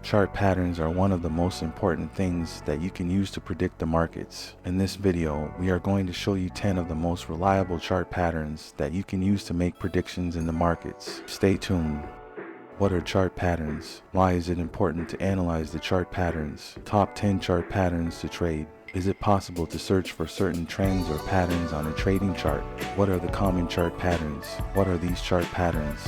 Chart patterns are one of the most important things that you can use to predict the markets. In this video, we are going to show you 10 of the most reliable chart patterns that you can use to make predictions in the markets. Stay tuned. What are chart patterns? Why is it important to analyze the chart patterns? Top 10 chart patterns to trade. Is it possible to search for certain trends or patterns on a trading chart? What are the common chart patterns? What are these chart patterns?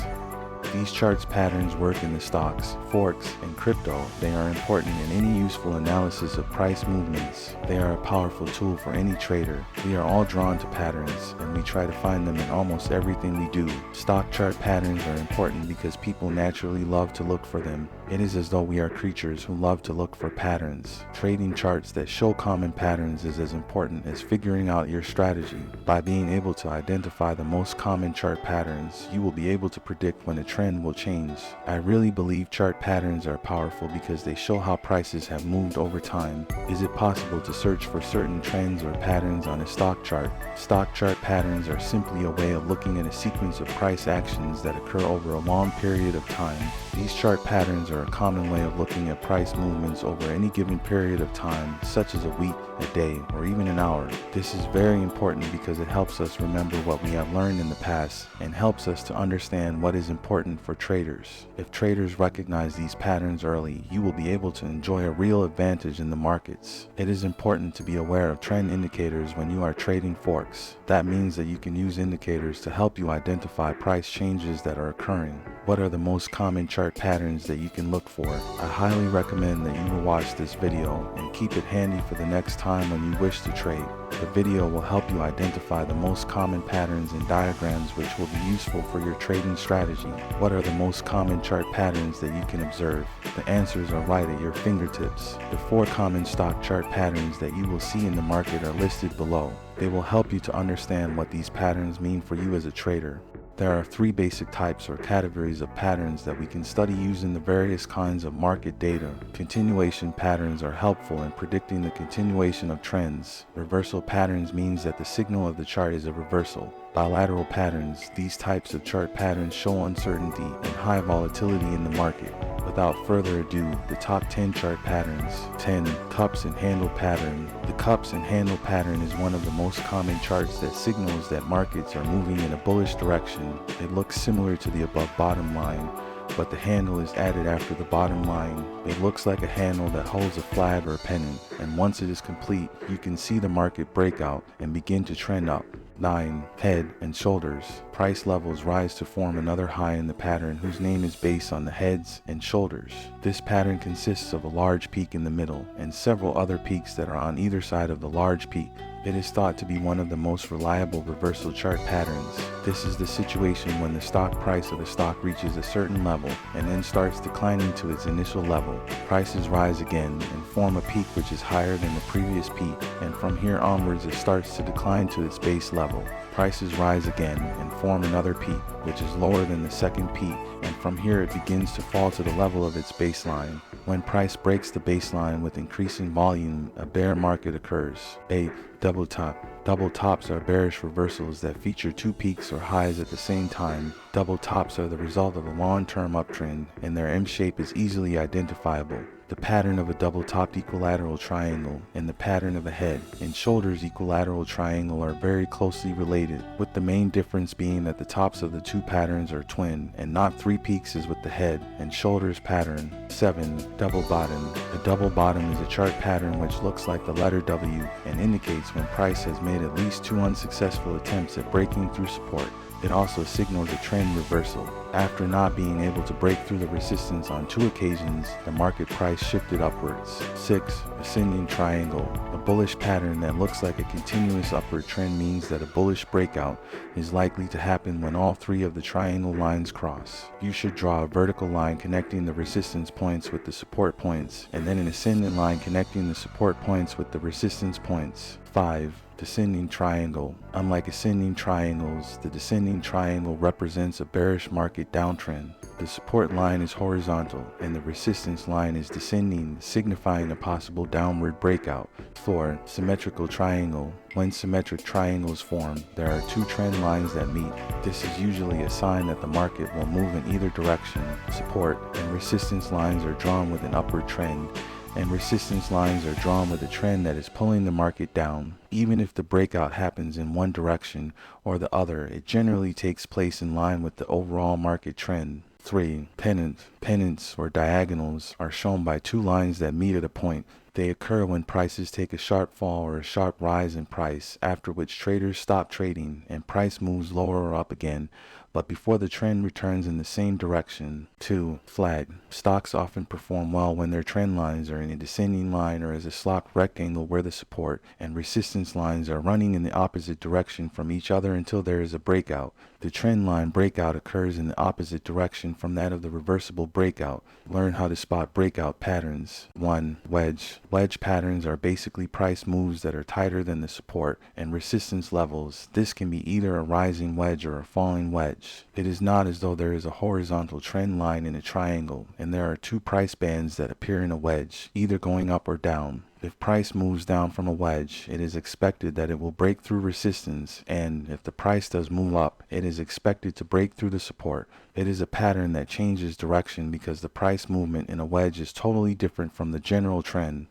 These charts patterns work in the stocks, forex, and crypto. They are important in any useful analysis of price movements. They are a powerful tool for any trader. We are all drawn to patterns, and we try to find them in almost everything we do. Stock chart patterns are important because people naturally love to look for them. It is as though we are creatures who love to look for patterns. Trading charts that show common patterns is as important as figuring out your strategy. By being able to identify the most common chart patterns, you will be able to predict when a trend will change. I really believe chart patterns are powerful because they show how prices have moved over time. Is it possible to search for certain trends or patterns on a stock chart? Stock chart patterns are simply a way of looking at a sequence of price actions that occur over a long period of time. These chart patterns are a common way of looking at price movements over any given period of time, such as a week, a day, or even an hour. This is very important because it helps us remember what we have learned in the past and helps us to understand what is important for traders. If traders recognize these patterns early, you will be able to enjoy a real advantage in the markets. It is important to be aware of trend indicators when you are trading forex. That means that you can use indicators to help you identify price changes that are occurring. What are the most common chart patterns that you can look for? I highly recommend that you will watch this video and keep it handy for the next time when you wish to trade. The video will help you identify the most common patterns and diagrams which will be useful for your trading strategy. What are the most common chart patterns that you can observe? The answers are right at your fingertips. The 4 common stock chart patterns that you will see in the market are listed below. They will help you to understand what these patterns mean for you as a trader. There are 3 basic types or categories of patterns that we can study using the various kinds of market data. Continuation patterns are helpful in predicting the continuation of trends. Reversal patterns means that the signal of the chart is a reversal. Bilateral patterns, these types of chart patterns show uncertainty and high volatility in the market. Without further ado, the top 10 chart patterns. 10. Cups and handle pattern. The cups and handle pattern is one of the most common charts that signals that markets are moving in a bullish direction. It looks similar to the above bottom line, but the handle is added after the bottom line. It looks like a handle that holds a flag or a pennant, and once it is complete, you can see the market break out and begin to trend up. 9. Head and shoulders. Price levels rise to form another high in the pattern whose name is based on the heads and shoulders. This pattern consists of a large peak in the middle and several other peaks that are on either side of the large peak. It is thought to be one of the most reliable reversal chart patterns. This is the situation when the stock price of the stock reaches a certain level and then starts declining to its initial level. Prices rise again and form a peak which is higher than the previous peak, and from here onwards it starts to decline to its base level. Prices rise again and form another peak which is lower than the second peak, and from here it begins to fall to the level of its baseline. When price breaks the baseline with increasing volume, a bear market occurs. 8. Double top. Double tops are bearish reversals that feature 2 peaks or highs at the same time. Double tops are the result of a long-term uptrend, and their M shape is easily identifiable. The pattern of a double-topped equilateral triangle and the pattern of a head and shoulders equilateral triangle are very closely related, with the main difference being that the tops of the 2 patterns are twin and not 3 peaks as with the head and shoulders pattern. 7. Double bottom. A double bottom is a chart pattern which looks like the letter W and indicates when price has made at least 2 unsuccessful attempts at breaking through support. It also signals a trend reversal. After not being able to break through the resistance on 2 occasions, the market price shifted upwards. 6. Ascending triangle. A bullish pattern that looks like a continuous upward trend means that a bullish breakout is likely to happen when all 3 of the triangle lines cross. You should draw a vertical line connecting the resistance points with the support points, and then an ascending line connecting the support points with the resistance points. 5. Descending triangle. Unlike ascending triangles, the descending triangle represents a bearish market market downtrend. The support line is horizontal and the resistance line is descending, signifying a possible downward breakout. 4. Symmetrical triangle. When symmetric triangles form, there are two trend lines that meet. This is usually a sign that the market will move in either direction. Support and resistance lines are drawn with an upward trend, and resistance lines are drawn with a trend that is pulling the market down. Even if the breakout happens in one direction or the other, it generally takes place in line with the overall market trend. 3. Pennant. Pennants or diagonals are shown by two lines that meet at a point. They occur when prices take a sharp fall or a sharp rise in price, after which traders stop trading and price moves lower or up again, but before the trend returns in the same direction. 2. Flag. Stocks often perform well when their trend lines are in a descending line or as a slopped rectangle where the support and resistance lines are running in the opposite direction from each other until there is a breakout. The trend line breakout occurs in the opposite direction from that of the reversible breakout. Learn how to spot breakout patterns. 1. Wedge. Wedge patterns are basically price moves that are tighter than the support and resistance levels. This can be either a rising wedge or a falling wedge. It is not as though there is a horizontal trend line in a triangle, and there are two price bands that appear in a wedge, either going up or down. If price moves down from a wedge, it is expected that it will break through resistance, and if the price does move up, it is expected to break through the support. It is a pattern that changes direction because the price movement in a wedge is totally different from the general trend.